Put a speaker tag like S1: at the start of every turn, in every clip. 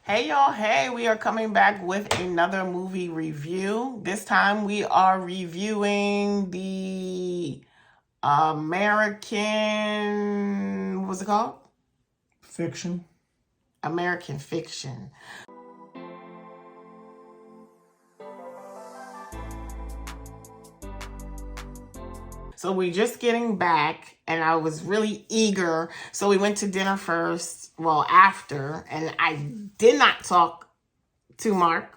S1: Hey y'all, hey, we are coming back with another movie review. This time we are reviewing the American, what's it called?
S2: Fiction.
S1: American Fiction. So we're just getting back and I was really eager. So we went to dinner first, well, after, and I did not talk to Mark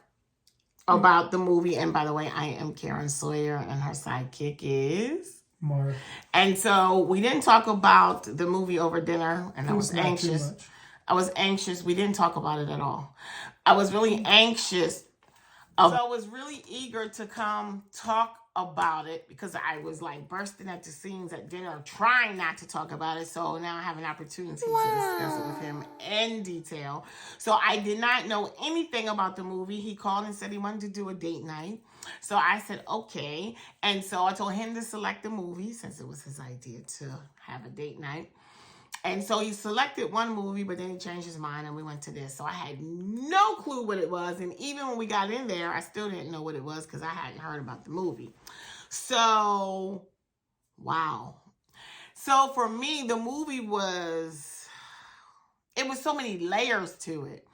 S1: about the movie. And by the way, I am Karen Sawyer and her sidekick is
S2: Mark.
S1: And so we didn't talk about the movie over dinner, and I was anxious. I was anxious. We didn't talk about it at all. I was really anxious. So I was really eager to come talk about it because I was like bursting at the seams at dinner, trying not to talk about it. So now I have an opportunity to discuss it with him in detail. So I did not know anything about the movie. He called and said he wanted to do a date night. So I said, okay. And so I told him to select the movie since it was his idea to have a date night. And so he selected one movie, but then he changed his mind and we went to this. So I had no clue what it was. And even when we got in there, I still didn't know what it was because I hadn't heard about the movie. So, wow. So for me, the movie was so many layers to it.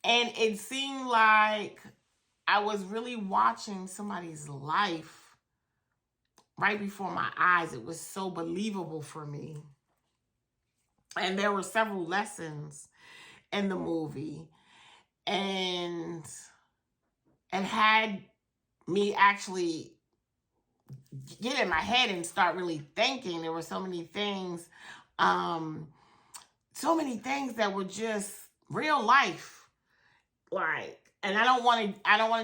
S1: And it seemed like I was really watching somebody's life right before my eyes. It was so believable for me. And there were several lessons in the movie, and had me actually get in my head and start really thinking. There were so many things that were just real life, like. And I don't want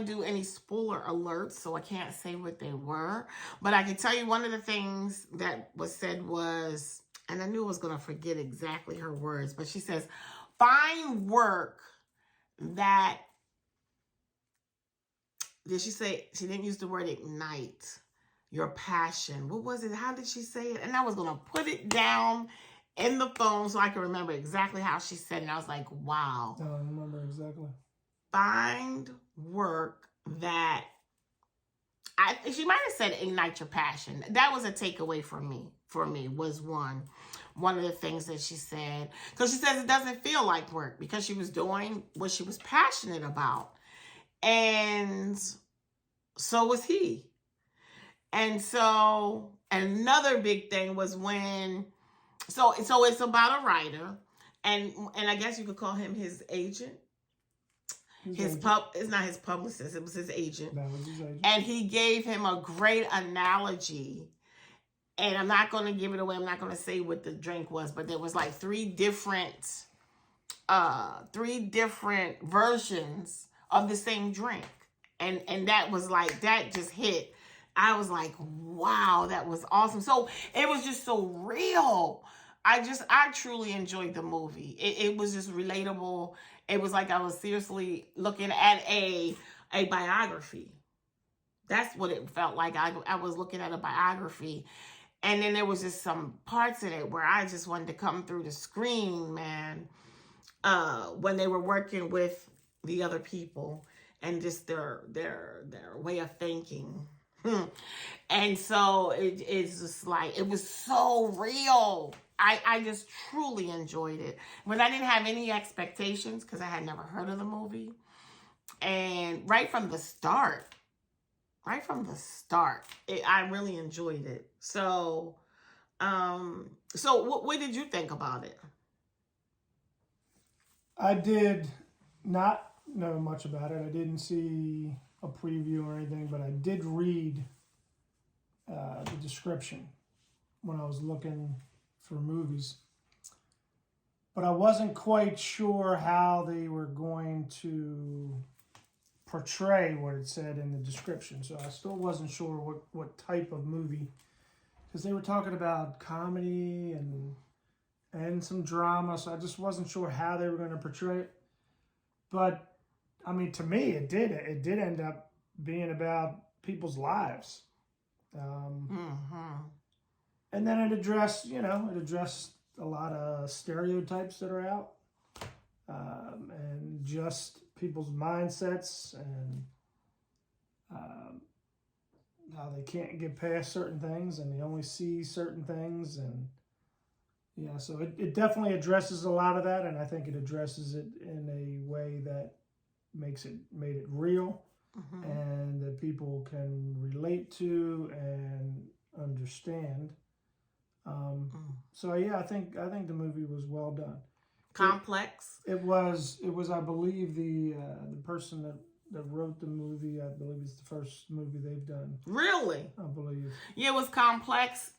S1: to do any spoiler alerts, so I can't say what they were, but I can tell you one of the things that was said was, and I knew I was going to forget exactly her words, but she says, find work that, did she say, she didn't use the word ignite your passion. What was it? How did she say it? And I was going to put it down in the phone so I can remember exactly how she said it. And I was like, wow.
S2: I don't remember exactly.
S1: Find work that, she might have said ignite your passion. That was a takeaway for me was one of the things that she said, because she says it doesn't feel like work because she was doing what she was passionate about, and so was he. And so another big thing was when, so it's about a writer, and I guess you could call him his agent. It's not his publicist, it was his agent.
S2: That was his agent.
S1: And he gave him a great analogy. And I'm not going to give it away. I'm not going to say what the drink was, but there was like three different versions of the same drink. And that was like, that just hit. I was like, wow, that was awesome. So it was just so real. I truly enjoyed the movie. It was just relatable. It was like I was seriously looking at a biography. That's what it felt like. I was looking at a biography. And then there was just some parts in it where I just wanted to come through the screen, man. When they were working with the other people and just their way of thinking. And so it's just like, it was so real. I just truly enjoyed it. But I didn't have any expectations because I had never heard of the movie. And right from the start, I really enjoyed it. So, what did you think about it?
S2: I did not know much about it. I didn't see a preview or anything, but I did read the description when I was looking for movies. But I wasn't quite sure how they were going to portray what it said in the description. So I still wasn't sure what type of movie, because they were talking about comedy and some drama. So I just wasn't sure how they were going to portray it. But I mean, to me, it did end up being about people's lives. And then it addressed a lot of stereotypes that are out. And just people's mindsets and how they can't get past certain things and they only see certain things. And yeah, so it definitely addresses a lot of that, and I think it addresses it in a way that made it real, and that people can relate to and understand. So yeah, I think the movie was well done.
S1: Complex.
S2: It was I believe the person that wrote the movie, I believe it's the first movie they've done.
S1: Really?
S2: I believe.
S1: Yeah, it was complex.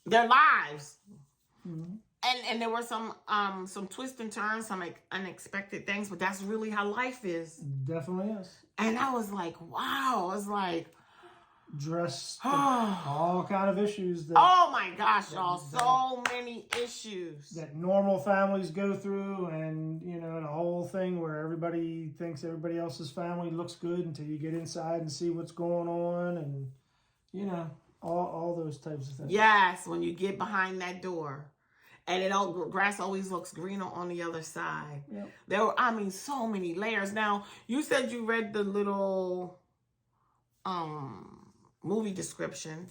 S1: Their lives. And there were some twists and turns, some unexpected things, but that's really how life is.
S2: Definitely is.
S1: And I was like, wow. I was like,
S2: dressed all kind of issues that,
S1: oh my gosh, y'all, so many issues
S2: that normal families go through, and the whole thing where everybody thinks everybody else's family looks good until you get inside and see what's going on, and all those types of things.
S1: Yes, when you get behind that door. And grass always looks greener on the other side.
S2: Yep.
S1: There were, so many layers. Now, you said you read the little movie description.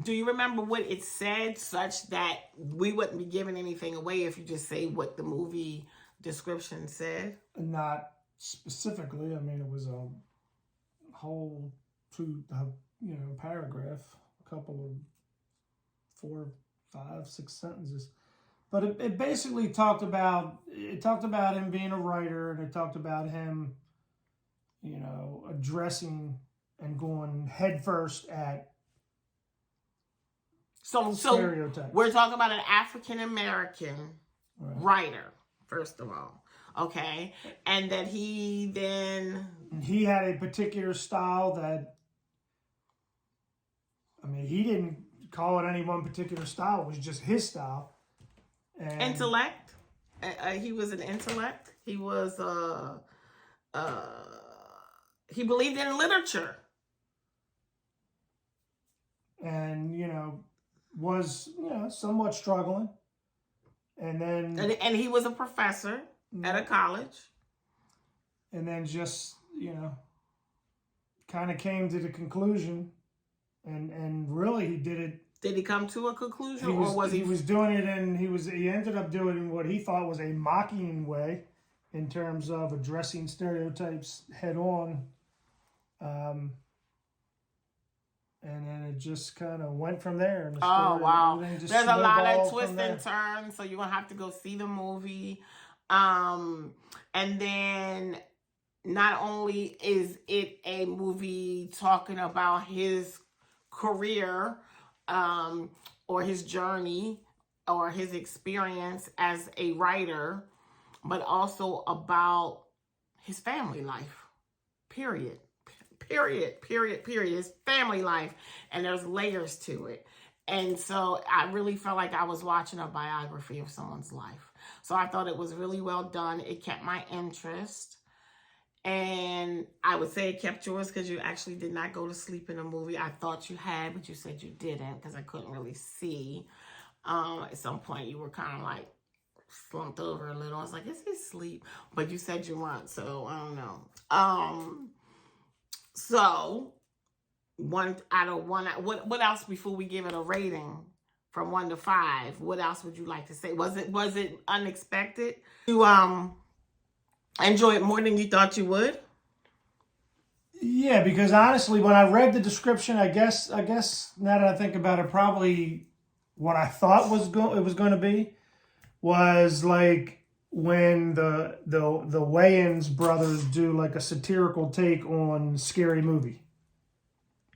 S1: Do you remember what it said, such that we wouldn't be giving anything away if you just say what the movie description said?
S2: Not specifically. I mean, it was a whole paragraph, a couple of 4, 5, 6 sentences. But it basically talked about him being a writer, and it talked about him, addressing and going headfirst at stereotypes.
S1: We're talking about an African American writer, first of all, okay, and that he
S2: had a particular style that, he didn't call it any one particular style. It was just his style. And
S1: intellect. He was an intellect. He was he believed in literature.
S2: And was somewhat struggling. And then
S1: and he was a professor at a college.
S2: And then just, kind of came to the conclusion, and really he did it.
S1: Did he come to a conclusion,
S2: He was doing it, and he ended up doing it in what he thought was a mocking way, in terms of addressing stereotypes head on. And then it just kind of went from there. And
S1: wow! There's a lot of twists and turns, so you're gonna have to go see the movie. And then not only is it a movie talking about his career, or his journey, or his experience as a writer, but also about his family life. Period. His family life. And there's layers to it. And so I really felt like I was watching a biography of someone's life. So I thought it was really well done. It kept my interest. And I would say it kept yours, because you actually did not go to sleep in the movie. I thought you had, but you said you didn't, because I couldn't really see. At some point, you were kind of like slumped over a little. I was like, is he asleep? But you said you weren't, so I don't know. So 1 out of 1. What else before we give it a rating from 1 to 5? What else would you like to say? Was it unexpected? You enjoy it more than you thought you would?
S2: Yeah, because honestly, when I read the description, I guess now that I think about it, probably what I thought it was going to be was like when the Wayans brothers do like a satirical take on Scary Movie,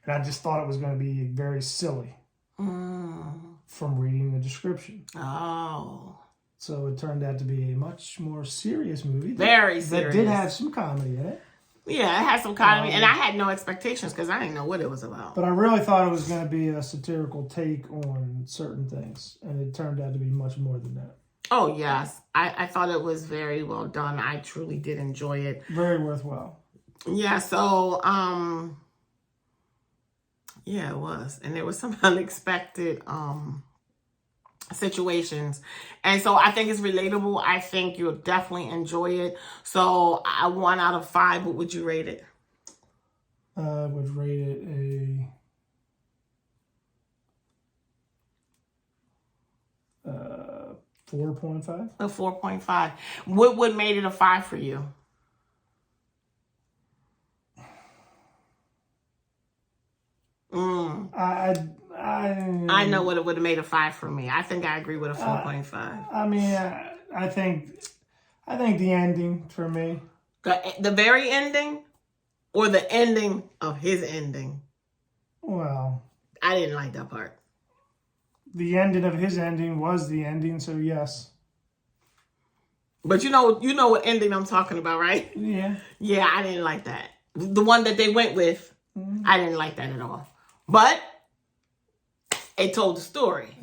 S2: and I just thought it was going to be very silly from reading the description.
S1: Oh.
S2: So it turned out to be a much more serious movie.
S1: Very serious.
S2: That did have some comedy in it.
S1: Yeah, it had some comedy, and I had no expectations because I didn't know what it was about.
S2: But I really thought it was going to be a satirical take on certain things, and it turned out to be much more than that.
S1: Oh, yes. I thought it was very well done. I truly did enjoy it.
S2: Very worthwhile.
S1: Yeah, so, yeah, it was. And there was some unexpected situations. And so I think it's relatable. I think you'll definitely enjoy it. So 1 out of 5, what would you rate it?
S2: I would rate it a 4.5.
S1: A 4.5. What would made it a 5 for you?
S2: I
S1: know what it would have made a 5 for me. I think I agree with a 4.5.
S2: I mean, I think the ending for me.
S1: The very ending, or the ending of his ending?
S2: Well,
S1: I didn't like that part.
S2: The ending of his ending was the ending, so yes.
S1: But you know what ending I'm talking about, right?
S2: Yeah.
S1: Yeah, I didn't like that. The one that they went with, I didn't like that at all. But it told the story.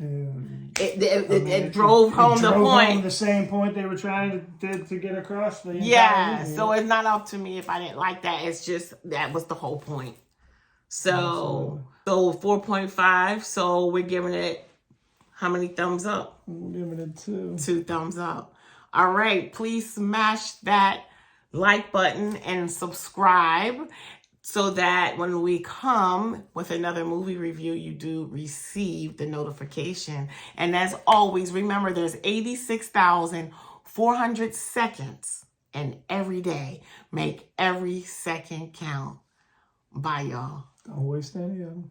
S1: It drove home the point.
S2: The same point they were trying to get across.
S1: Yeah, so it's not up to me if I didn't like that. It's just that was the whole point. So 4.5. So we're giving it how many thumbs up?
S2: We're giving it 2.
S1: 2 thumbs up. All right, please smash that like button and subscribe, so that when we come with another movie review, you do receive the notification. And as always, remember there's 86,400 seconds, and every day, make every second count. Bye, y'all.
S2: Don't waste any of them.